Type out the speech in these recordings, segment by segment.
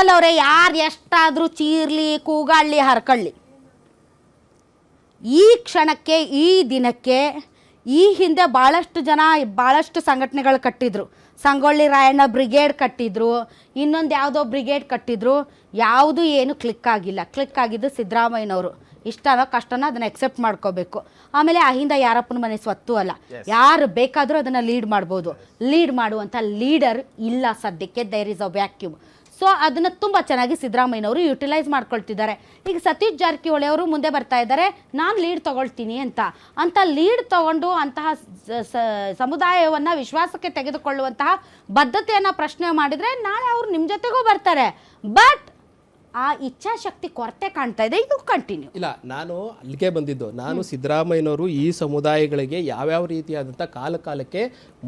ಪಾಟೀಲ್ ಅವರೇ, ಯಾರು ಎಷ್ಟಾದರೂ ಚೀರ್ಲಿ, ಕೂಗಾಡ್ಲಿ, ಹರ್ಕಳ್ಳಿ, ಈ ಕ್ಷಣಕ್ಕೆ, ಈ ದಿನಕ್ಕೆ, ಈ ಹಿಂದೆ ಭಾಳಷ್ಟು ಜನ ಭಾಳಷ್ಟು ಸಂಘಟನೆಗಳು ಕಟ್ಟಿದ್ರು. ಸಂಗೊಳ್ಳಿ ರಾಯಣ್ಣ ಬ್ರಿಗೇಡ್ ಕಟ್ಟಿದ್ರು, ಇನ್ನೊಂದು ಯಾವುದೋ ಬ್ರಿಗೇಡ್ ಕಟ್ಟಿದ್ರು. ಯಾವುದು ಏನು ಕ್ಲಿಕ್ ಆಗಿಲ್ಲ. ಕ್ಲಿಕ್ ಆಗಿದ್ದು ಸಿದ್ದರಾಮಯ್ಯನವರು. ಇಷ್ಟನೋ ಕಷ್ಟನೋ ಅದನ್ನು ಎಕ್ಸೆಪ್ಟ್ ಮಾಡ್ಕೋಬೇಕು. ಆಮೇಲೆ ಅಹಿಂದ ಯಾರಪ್ಪನ ಮನೆ ಸ್ವತ್ತು ಅಲ್ಲ, ಯಾರು ಬೇಕಾದರೂ ಅದನ್ನು ಲೀಡ್ ಮಾಡ್ಬೋದು. ಲೀಡ್ ಮಾಡುವಂಥ ಲೀಡರ್ ಇಲ್ಲ ಸದ್ಯಕ್ಕೆ. There is a vacuum. So ಅದನ್ನು ತುಂಬ ಚೆನ್ನಾಗಿ ಸಿದ್ದರಾಮಯ್ಯನವರು ಯುಟಿಲೈಸ್ ಮಾಡ್ಕೊಳ್ತಿದ್ದಾರೆ. ಈಗ ಸತೀಶ್ ಜಾರಕಿಹೊಳಿ ಅವರು ಮುಂದೆ ಬರ್ತಾ ಇದ್ದಾರೆ, ನಾನು ಲೀಡ್ ತೊಗೊಳ್ತೀನಿ ಅಂತ ಲೀಡ್ ತೊಗೊಂಡು ಅಂತಹ ಸಮುದಾಯವನ್ನು ವಿಶ್ವಾಸಕ್ಕೆ ತೆಗೆದುಕೊಳ್ಳುವಂತಹ ಬದ್ಧತೆಯನ್ನು ಪ್ರಶ್ನೆ ಮಾಡಿದರೆ ನಾಳೆ ಅವರು ನಿಮ್ಮ ಜೊತೆಗೂ ಬರ್ತಾರೆ. ಬಟ್ ಆ ಇಚ್ಛಾಶಕ್ತಿ ಕೊರತೆ ಕಾಣ್ತಾ ಇದೆ. ಇದು ಕಂಟಿನ್ಯೂ ಇಲ್ಲ. ನಾನು ಅಲ್ಲಿಗೆ ಬಂದಿದ್ದು, ನಾನು ಸಿದ್ದರಾಮಯ್ಯನವರು ಈ ಸಮುದಾಯಗಳಿಗೆ ಯಾವ್ಯಾವ ರೀತಿಯಾದಂಥ ಕಾಲಕ್ಕೆ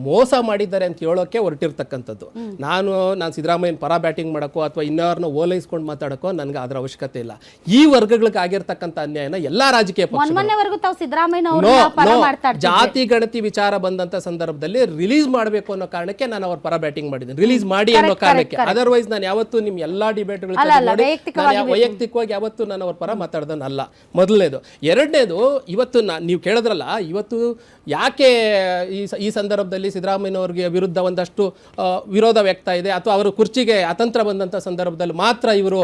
ಮೋಸ ಮಾಡಿದ್ದಾರೆ ಅಂತ ಹೇಳೋಕೆ ಹೊರಟಿರ್ತಕ್ಕಂಥದ್ದು. ನಾನು ಸಿದ್ದರಾಮಯ್ಯನ ಪರ ಬ್ಯಾಟಿಂಗ್ ಮಾಡೋಕ್ಕೋ ಅಥವಾ ಇನ್ನಾರನ್ನ ಓಲೈಸ್ಕೊಂಡು ಮಾತಾಡೋಕ್ಕೋ ನನಗೆ ಅದರ ಅವಶ್ಯಕತೆ ಇಲ್ಲ. ಈ ವರ್ಗಗಳಿಗೆ ಆಗಿರ್ತಕ್ಕಂಥ ಅನ್ಯಾಯನ ಎಲ್ಲಾ ರಾಜಕೀಯ ಜಾತಿ ಗಣತಿ ವಿಚಾರ ಬಂದಂತ ಸಂದರ್ಭದಲ್ಲಿ ರಿಲೀಸ್ ಮಾಡಬೇಕು ಅನ್ನೋ ಕಾರಣಕ್ಕೆ ನಾನು ಅವ್ರ ಪರ ಬ್ಯಾಟಿಂಗ್ ಮಾಡಿದ್ದೀನಿ, ರಿಲೀಸ್ ಮಾಡಿ ಅನ್ನೋ ಕಾರಣಕ್ಕೆ. ಅದರ್ವೈಸ್ ನಾನು ಯಾವತ್ತೂ ನಿಮ್ಮ ಎಲ್ಲಾ ಡಿಬೇಟ್ಗಳು ವೈಯಕ್ತಿಕವಾಗಿ ಯಾವತ್ತು ನಾನು ಅವ್ರ ಪರ ಮಾತಾಡ್ದನಲ್ಲ. ಮೊದಲನೇದು. ಎರಡನೇದು, ಇವತ್ತು ನೀವು ಕೇಳಿದ್ರಲ್ಲ, ಇವತ್ತು ಯಾಕೆ ಈ ಸಂದರ್ಭದಲ್ಲಿ ಸಿದ್ದರಾಮಯ್ಯನವ್ರಿಗೆ ವಿರುದ್ಧ ಒಂದಷ್ಟು ವಿರೋಧ ವ್ಯಕ್ತ ಇದೆ ಅಥವಾ ಅವರು ಕುರ್ಚಿಗೆ ಅತಂತ್ರ ಬಂದಂತ ಸಂದರ್ಭದಲ್ಲಿ ಮಾತ್ರ ಇವರು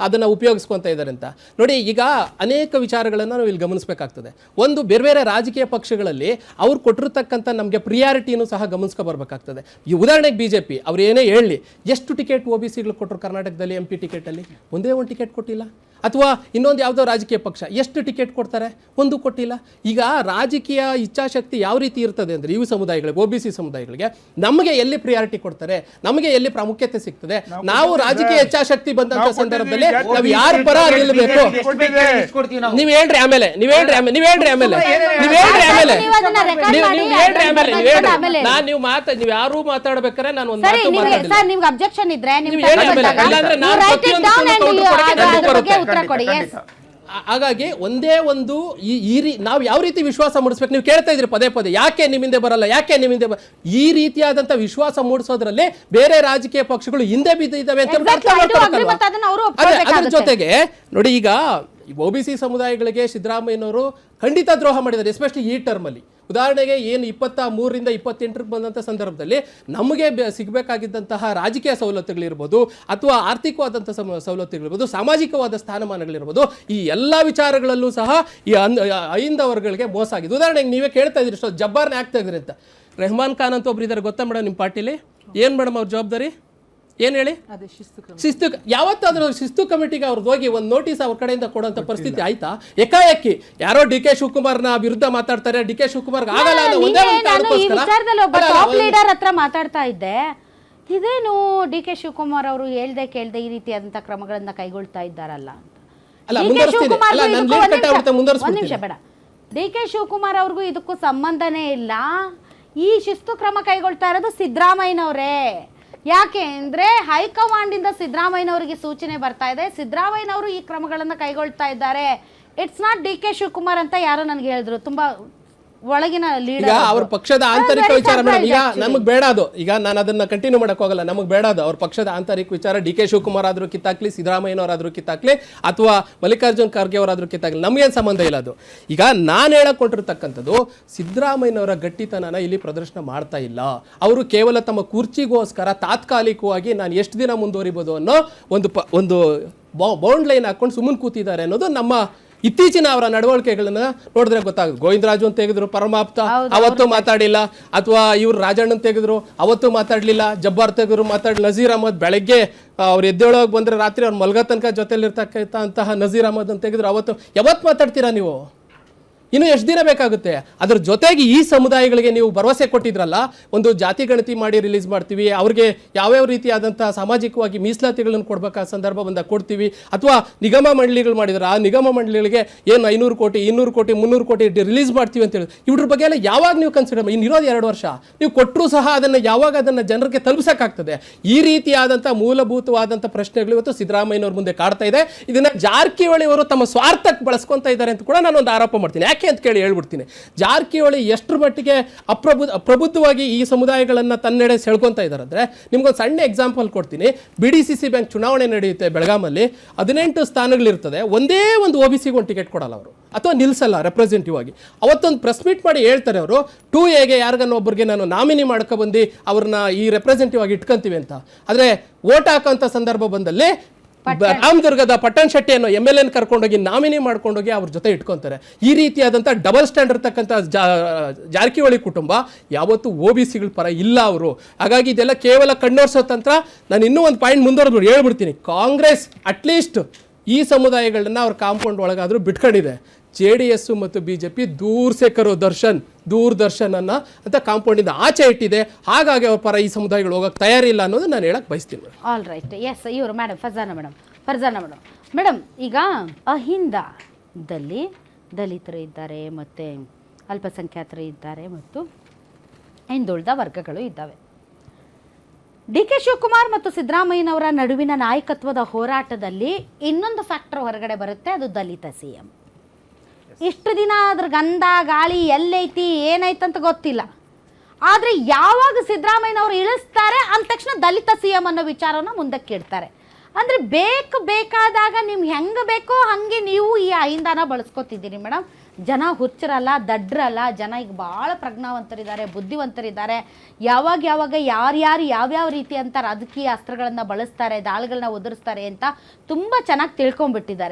ಅದನ್ನ ಉಪಯೋಗಿಸ್ಕೊಂತ ಇದ್ದಾರೆ ಅಂತ ನೋಡಿ. ಈಗ ಅನೇಕ ವಿಚಾರಗಳನ್ನ ನಾವು ಇಲ್ಲಿ ಗಮನಿಸಬೇಕಾಗ್ತದೆ. ಒಂದು, ಬೇರೆ ಬೇರೆ ರಾಜಕೀಯ ಪಕ್ಷಗಳಲ್ಲಿ ಅವ್ರು ಕೊಟ್ಟಿರ್ತಕ್ಕಂಥ ನಮಗೆ ಪ್ರಿಯಾರಿಟಿನೂ ಸಹ ಗಮನಿಸ್ಕೊ ಬರ್ಬೇಕಾಗ್ತದೆ. ಈ ಉದಾಹರಣೆಗೆ ಬಿಜೆಪಿ ಅವ್ರು ಏನೇ ಹೇಳಿ, ಎಷ್ಟು ಟಿಕೆಟ್ OBCಗಳು ಕೊಟ್ಟರು ಕರ್ನಾಟಕದಲ್ಲಿ? MP ಟಿಕೆಟ್ ಅಲ್ಲಿ ಒಂದೇ ಒಂದು ಟಿಕೆಟ್ ಕೊಟ್ಟಿಲ್ಲ. ಅಥವಾ ಇನ್ನೊಂದು ಯಾವುದೋ ರಾಜಕೀಯ ಪಕ್ಷ ಎಷ್ಟು ಟಿಕೆಟ್ ಕೊಡ್ತಾರೆ? ಒಂದು ಕೊಟ್ಟಿಲ್ಲ. ಈಗ ರಾಜಕೀಯ ಇಚ್ಛಾಶಕ್ತಿ ಯಾವ ರೀತಿ ಇರ್ತದೆ ಅಂದರೆ, ಇವು ಸಮುದಾಯಗಳಿಗೆ, OBC ಸಮುದಾಯಗಳಿಗೆ ನಮಗೆ ಎಲ್ಲಿ ಪ್ರಿಯಾರಿಟಿ ಕೊಡ್ತಾರೆ, ನಮಗೆ ಎಲ್ಲಿ ಪ್ರಾಮುಖ್ಯತೆ ಸಿಗ್ತದೆ, ನಾವು ರಾಜಕೀಯ ಇಚ್ಛಾಶಕ್ತಿ ಬಂದಂತ ಸಂದರ್ಭದಲ್ಲಿ ನಾವು ಯಾರ ಪರ ನಿಲ್ಲಬೇಕು? ನೀವ್ ಹೇಳ್ರಿ ಆಮೇಲೆ ನಾನು ನೀವು ಯಾರು ಮಾತಾಡ್ಬೇಕಾದ್ರೆ ನಾನು ಒಂದು ಅಬ್ಜೆಕ್ಷನ್ ಇದ್ರೆ ಹಾಗಾಗಿ ಒಂದೇ ಒಂದು ನಾವು ಯಾವ ರೀತಿ ವಿಶ್ವಾಸ ಮೂಡಿಸ್ಬೇಕು? ನೀವು ಕೇಳ್ತಾ ಇದ್ರಿ ಪದೇ ಪದೇ, ಯಾಕೆ ನಿಮ್ಮಿಂದ ಬರಲ್ಲ, ಯಾಕೆ ನಿಮ್ಮಿಂದ ಈ ರೀತಿಯಾದಂತ ವಿಶ್ವಾಸ ಮೂಡಿಸೋದ್ರಲ್ಲಿ ಬೇರೆ ರಾಜಕೀಯ ಪಕ್ಷಗಳು ಹಿಂದೆ ಬಿದ್ದಿದ್ದಾವೆ ಅಂತ ಅದ್ರ ಜೊತೆಗೆ ನೋಡಿ, ಈಗ OBC ಸಮುದಾಯಗಳಿಗೆ ಸಿದ್ದರಾಮಯ್ಯನವರು ಖಂಡಿತ ದ್ರೋಹ ಮಾಡಿದ್ದಾರೆ, ಎಸ್ಪೆಷಲಿ ಈ ಟರ್ಮಲ್ಲಿ. ಉದಾಹರಣೆಗೆ ಏನು 23ರಿಂದ 28ಕ್ಕೆ ಬಂದಂಥ ಸಂದರ್ಭದಲ್ಲಿ ನಮಗೆ ಸಿಗಬೇಕಾಗಿದ್ದಂತಹ ರಾಜಕೀಯ ಸವಲತ್ತುಗಳಿರ್ಬೋದು ಅಥವಾ ಆರ್ಥಿಕವಾದಂಥ ಸವಲತ್ತುಗಳಿರ್ಬೋದು, ಸಾಮಾಜಿಕವಾದ ಸ್ಥಾನಮಾನಗಳಿರ್ಬೋದು, ಈ ಎಲ್ಲ ವಿಚಾರಗಳಲ್ಲೂ ಸಹ ಈ ಅಹಿಂದ ವರ್ಗಗಳಿಗೆ ಮೋಸ ಆಗಿದೆ. ಉದಾಹರಣೆಗೆ ನೀವೇ ಕೇಳ್ತಾ ಇದ್ರಿ, ಜಬ್ಬಾರ್ನ ಆಗ್ತಾ ಇದ್ರಿ ಅಂತ. ರೆಹಮಾನ್ ಖಾನ್ ಅಂತ ಒಬ್ರು ಇದ್ದಾರೆ, ಗೊತ್ತಾ ಮೇಡಮ್ ನಿಮ್ಮ ಪಾರ್ಟಿಲಿ? ಏನು ಮೇಡಮ್ ಅವ್ರ ಜವಾಬ್ದಾರಿ ಏನು ಹೇಳಿ? ಶಿಸ್ತು. ಯಾವತ್ತಾದ್ರೂ ಶಿಸ್ತು ಕಮಿಟಿಗೆ ಅವ್ರದ್ದು ಹೋಗಿ ಒಂದು ನೋಟಿಸ್ ಅವ್ರ ಕಡೆಯಿಂದ ಕೊಡುವಂತ ಪರಿಸ್ಥಿತಿ ಆಯ್ತಾ? ಏಕಾಏಕಿ ಯಾರೋ DK ಶಿವಕುಮಾರ್ನ ವಿರುದ್ಧ ಮಾತಾಡ್ತಾರೆ, DK ಶಿವಕುಮಾರ್ ಆಗಲ್ಲ ಅನ್ನೋ ಒಂದೇ ಒಂದು ಟಾಪ್ ಲೀಡರ್ ಹತ್ರ ಮಾತಾಡ್ತಾ ಇದ್ದೆ. ಇದೇನು DK ಶಿವಕುಮಾರ್ ಅವರು ಹೇಳ್ದೆ ಕೇಳ್ದೆ ಈ ರೀತಿಯಾದಂತ ಕ್ರಮಗಳನ್ನ ಕೈಗೊಳ್ತಾ ಇದ್ದಾರಲ್ಲ ಅಂತ. ಒಂದ್ ನಿಮಿಷ ಬೇಡ, DK ಶಿವಕುಮಾರ್ ಅವ್ರಿಗೂ ಇದಕ್ಕೂ ಸಂಬಂಧನೇ ಇಲ್ಲ. ಈ ಶಿಸ್ತು ಕ್ರಮ ಕೈಗೊಳ್ತಾ ಇರೋದು ಸಿದ್ದರಾಮಯ್ಯನವರೇ. ಯಾಕೆ ಅಂದರೆ ಹೈಕಮಾಂಡಿಂದ ಸಿದ್ದರಾಮಯ್ಯನವರಿಗೆ ಸೂಚನೆ ಬರ್ತಾ ಇದೆ, ಸಿದ್ದರಾಮಯ್ಯನವರು ಈ ಕ್ರಮಗಳನ್ನು ಕೈಗೊಳ್ತಾ ಇದ್ದಾರೆ. ಇಟ್ಸ್ ನಾಟ್ DK ಶಿವಕುಮಾರ್ ಅಂತ ಯಾರೋ ನನಗೆ ಹೇಳಿದ್ರು, ತುಂಬಾ ಒಳಗಿನ ಲೀಡರ್. ಅವ್ರ ಪಕ್ಷದ ಆಂತರಿಕ ವಿಚಾರ ಮೇಡಮ್, ಈಗ ನಮಗೆ ಬೇಡ ಅದು. ಈಗ ನಾನು ಅದನ್ನ ಕಂಟಿನ್ಯೂ ಮಾಡಕ್ ಹೋಗಲ್ಲ, ನಮಗೆ ಬೇಡ ಅದು. ಅವ್ರ ಪಕ್ಷದ ಆಂತರಿಕ ವಿಚಾರ DK ಶಿವಕುಮಾರ್ ಆದ್ರೂ ಕಿತ್ತಾಕ್ಲಿ, ಸಿದ್ದರಾಮಯ್ಯನವರಾದ್ರೂ ಕಿತ್ತಾಕ್ಲಿ, ಅಥವಾ ಮಲ್ಲಿಕಾರ್ಜುನ್ ಖರ್ಗೆ ಅವರಾದ್ರೂ ಕಿತ್ತಾಕ್ಲಿ, ನಮಗೇನು ಸಂಬಂಧ ಇಲ್ಲ ಅದು. ಈಗ ನಾನು ಹೇಳಕ್ ಕೊಟ್ಟಿರ್ತಕ್ಕಂಥದ್ದು, ಸಿದ್ದರಾಮಯ್ಯನವರ ಗಟ್ಟಿತನನ ಇಲ್ಲಿ ಪ್ರದರ್ಶನ ಮಾಡ್ತಾ ಇಲ್ಲ. ಅವರು ಕೇವಲ ತಮ್ಮ ಕುರ್ಚಿಗೋಸ್ಕರ ತಾತ್ಕಾಲಿಕವಾಗಿ ನಾನು ಎಷ್ಟು ದಿನ ಮುಂದುವರಿಬೋದು ಅನ್ನೋ ಒಂದು ಬೌಂಡ್ ಲೈನ್ ಹಾಕೊಂಡು ಸುಮ್ಮನೆ ಕೂತಿದ್ದಾರೆ ಅನ್ನೋದು ನಮ್ಮ ಇತ್ತೀಚಿನ ಅವರ ನಡವಳಿಕೆಗಳನ್ನ ನೋಡಿದ್ರೆ ಗೊತ್ತಾಗುತ್ತೆ. ಗೋವಿಂದರಾಜು ಅಂತ ತೆಗೆದ್ರು, ಪರಮಾಪ್ತ ಅವತ್ತು ಮಾತಾಡಿಲ್ಲ. ಅಥವಾ ಇವ್ರು ರಾಜಣ್ಣನ್ ತೆಗೆದ್ರು, ಅವತ್ತು ಮಾತಾಡ್ಲಿಲ್ಲ. ಜಬ್ಬಾರ್ ತೆಗೆದ್ರು, ಮಾತಾಡಿ. ನಜೀರ್ ಅಹಮದ್ ಬೆಳಗ್ಗೆ ಅವ್ರು ಎದ್ದೇಳೋಗಿ ಬಂದ್ರೆ ರಾತ್ರಿ ಅವ್ರು ಮಲ್ಗೋ ತನಕ ಜೊತೆಲಿರ್ತಕ್ಕಂತಹ ನಜೀರ್ ಅಹಮದ್ ಅಂತ ತೆಗೆದ್ರು. ಯಾವತ್ತು ಮಾತಾಡ್ತೀರಾ ನೀವು? ಇನ್ನು ಎಷ್ಟು ದಿನ ಬೇಕಾಗುತ್ತೆ? ಅದ್ರ ಜೊತೆಗೆ ಈ ಸಮುದಾಯಗಳಿಗೆ ನೀವು ಭರವಸೆ ಕೊಟ್ಟಿದ್ರಲ್ಲ, ಒಂದು ಜಾತಿ ಗಣತಿ ಮಾಡಿ ರಿಲೀಸ್ ಮಾಡ್ತೀವಿ, ಅವ್ರಿಗೆ ಯಾವ್ಯಾವ ರೀತಿಯಾದಂಥ ಸಾಮಾಜಿಕವಾಗಿ ಮೀಸಲಾತಿಗಳನ್ನು ಕೊಡ್ಬೇಕಾದ ಸಂದರ್ಭ ಬಂದಾಗ ಕೊಡ್ತೀವಿ, ಅಥವಾ ನಿಗಮ ಮಂಡಳಿಗಳು ಮಾಡಿದ್ರೆ ಆ ನಿಗಮ ಮಂಡಳಿಗಳಿಗೆ ಏನು 500 ಕೋಟಿ 200 ಕೋಟಿ 300 ಕೋಟಿ ರಿಲೀಸ್ ಮಾಡ್ತೀವಿ ಅಂತೇಳಿ, ಇವ್ರ ಬಗ್ಗೆ ಎಲ್ಲ ಯಾವಾಗ ನೀವು ಕನ್ಸಿಡರ್ ಮಾಡಿ? ಇನ್ನಿರೋದು 2 ವರ್ಷ. ನೀವು ಕೊಟ್ಟರು ಸಹ ಯಾವಾಗ ಅದನ್ನು ಜನರಿಗೆ ತಲುಪಿಸೋಕ್ಕಾಗ್ತದೆ? ಈ ರೀತಿಯಾದಂಥ ಮೂಲಭೂತವಾದಂಥ ಪ್ರಶ್ನೆಗಳು ಇವತ್ತು ಸಿದ್ದರಾಮಯ್ಯನವ್ರ ಮುಂದೆ ಕಾಡ್ತಾ ಇದೆ. ಇದನ್ನ ಜಾರಕಿಹೊಳಿ ಅವರು ತಮ್ಮ ಸ್ವಾರ್ಥಕ್ಕೆ ಬಳಸ್ಕೊತಾ ಇದ್ದಾರೆ ಅಂತ ಕೂಡ ನಾನು ಒಂದು ಆರೋಪ ಮಾಡ್ತೀನಿ. ಯಾಕೆ ಅಂತ ಕೇಳಿ ಹೇಳ್ಬಿಡ್ತೀನಿ. ಜಾರಕಿಹೊಳಿ ಎಷ್ಟರ ಮಟ್ಟಿಗೆ ಪ್ರಬುದ್ಧವಾಗಿ ಈ ಸಮುದಾಯಗಳನ್ನು ತನ್ನೆಡೆ ಸೆಳ್ಕೊತಾ ಇದ್ದಾರೆ ಅಂದರೆ, ನಿಮ್ಗೊಂದು ಸಣ್ಣ ಎಕ್ಸಾಂಪಲ್ ಕೊಡ್ತೀನಿ. BDCC ಬ್ಯಾಂಕ್ ಚುನಾವಣೆ ನಡೆಯುತ್ತೆ ಬೆಳಗಾಮಲ್ಲಿ, 18 ಸ್ಥಾನಗಳಿರ್ತದೆ, ಒಂದೇ ಒಂದು OBCಗೆ ಒಂದು ಟಿಕೆಟ್ ಕೊಡಲ್ಲ ಅವರು, ಅಥವಾ ನಿಲ್ಲಿಸಲ್ಲ ರೆಪ್ರೆಸೆಂಟೇಟಿವ್ ಆಗಿ. ಅವತ್ತೊಂದು ಪ್ರೆಸ್ ಮೀಟ್ ಮಾಡಿ ಹೇಳ್ತಾರೆ ಅವರು, 2Aಗೆ ಯಾರಿಗನ್ನ ಒಬ್ಬರಿಗೆ ನಾನು ನಾಮಿನಿ ಮಾಡ್ಕೊಬಂದು ಅವ್ರನ್ನ ಈ ರೆಪ್ರೆಸೆಂಟೇಟಿವ್ ಆಗಿ ಇಟ್ಕೊಂತೀವಿ ಅಂತ. ಆದರೆ ವೋಟ್ ಹಾಕೋಂಥ ಸಂದರ್ಭ ಬಂದಲ್ಲಿ ರಾಮದುರ್ಗದ ಪಟ್ಟಣ್ ಶೆಟ್ಟಿ ಅನ್ನೋ MLA ಕರ್ಕೊಂಡೋಗಿ ನಾಮಿನಿ ಮಾಡ್ಕೊಂಡೋಗಿ ಅವ್ರ ಜೊತೆ ಇಟ್ಕೊಂತಾರೆ. ಈ ರೀತಿಯಾದಂಥ ಡಬಲ್ ಸ್ಟ್ಯಾಂಡರ್ಡ್ ಇರ್ತಕ್ಕಂಥ ಜಾರಕಿಹೊಳಿ ಕುಟುಂಬ ಯಾವತ್ತೂ OBCಗಳ ಪರ ಇಲ್ಲ ಅವರು. ಹಾಗಾಗಿ ಇದೆಲ್ಲ ಕೇವಲ ಕಣ್ಣೋರ್ಸೋ ತಂತ್ರ. ನಾನು ಇನ್ನೂ ಒಂದು ಪಾಯಿಂಟ್ ಮುಂದುವರೆದು ಹೇಳ್ಬಿಡ್ತೀನಿ. ಕಾಂಗ್ರೆಸ್ ಅಟ್ಲೀಸ್ಟ್ ಈ ಸಮುದಾಯಗಳನ್ನ ಅವ್ರ ಕಾಂಪೌಂಡ್ ಒಳಗಾದರೂ ಬಿಟ್ಕೊಂಡಿದೆ. JDS ಮತ್ತು BJP ದೂರದರ್ಶನ್ ಅಂತ ಕಾಂಪೌಂಡಿಂದ ಆಚೆ ಇಟ್ಟಿದೆ. ಹಾಗಾಗಿ ಅವ್ರ ಪರ ಈ ಸಮುದಾಯಗಳು ಹೋಗೋಕೆ ತಯಾರಿಲ್ಲ ಅನ್ನೋದು ನಾನು ಹೇಳಕ್ಕೆ ಬಯಸ್ತೀನಿ. All right, yes. ಇವರು ಮೇಡಮ್ ಫರ್ಜಾನಾ ಮೇಡಮ್ ಈಗ ಅಹಿಂದದಲ್ಲಿ ದಲಿತರು ಇದ್ದಾರೆ, ಮತ್ತು ಅಲ್ಪಸಂಖ್ಯಾತರು ಇದ್ದಾರೆ, ಮತ್ತು ಹಿಂದುಳಿದ ವರ್ಗಗಳು ಇದ್ದಾವೆ. DK ಶಿವಕುಮಾರ್ ಮತ್ತು ಸಿದ್ದರಾಮಯ್ಯನವರ ನಡುವಿನ ನಾಯಕತ್ವದ ಹೋರಾಟದಲ್ಲಿ ಇನ್ನೊಂದು ಫ್ಯಾಕ್ಟರ್ ಹೊರಗಡೆ ಬರುತ್ತೆ, ಅದು ದಲಿತ CM. ಇಷ್ಟು ದಿನ ಅದ್ರ ಗಂಧ ಗಾಳಿ ಎಲ್ಲೈತಿ ಏನಾಯ್ತಂತ ಗೊತ್ತಿಲ್ಲ. ಆದರೆ ಯಾವಾಗ ಸಿದ್ದರಾಮಯ್ಯನವರು ಇಳಿಸ್ತಾರೆ ಅಂದ ತಕ್ಷಣ ದಲಿತ CM ಅನ್ನೋ ವಿಚಾರನ ಮುಂದಕ್ಕೆ ಇಡ್ತಾರೆ. ಅಂದರೆ ಬೇಕಾದಾಗ ನಿಮ್ಗೆ ಹೆಂಗೆ ಬೇಕೋ ಹಾಗೆ ನೀವು ಈ ಅಹಿಂದನ ಬಳಸ್ಕೊತಿದ್ದೀರಿ ಮೇಡಮ್. ಜನ ಹುಚ್ಚರಲ್ಲ, ದಡ್ರಲ್ಲ, ಜನ ಈಗ ಭಾಳ ಪ್ರಜ್ಞಾವಂತರಿದ್ದಾರೆ, ಬುದ್ಧಿವಂತರಿದ್ದಾರೆ. ಯಾವಾಗ ಯಾರ್ಯಾರು ಯಾವ್ಯಾವ ರೀತಿ ಅಂತ ರಾಜಕೀಯ ಅಸ್ತ್ರಗಳನ್ನು ಬಳಸ್ತಾರೆ, ದಾಳಿಗಳನ್ನ ಒದರಿಸ್ತಾರೆ ಅಂತ ತುಂಬ ಚೆನ್ನಾಗಿ ತಿಳ್ಕೊಂಬಿಟ್ಟಿದ್ದಾರೆ.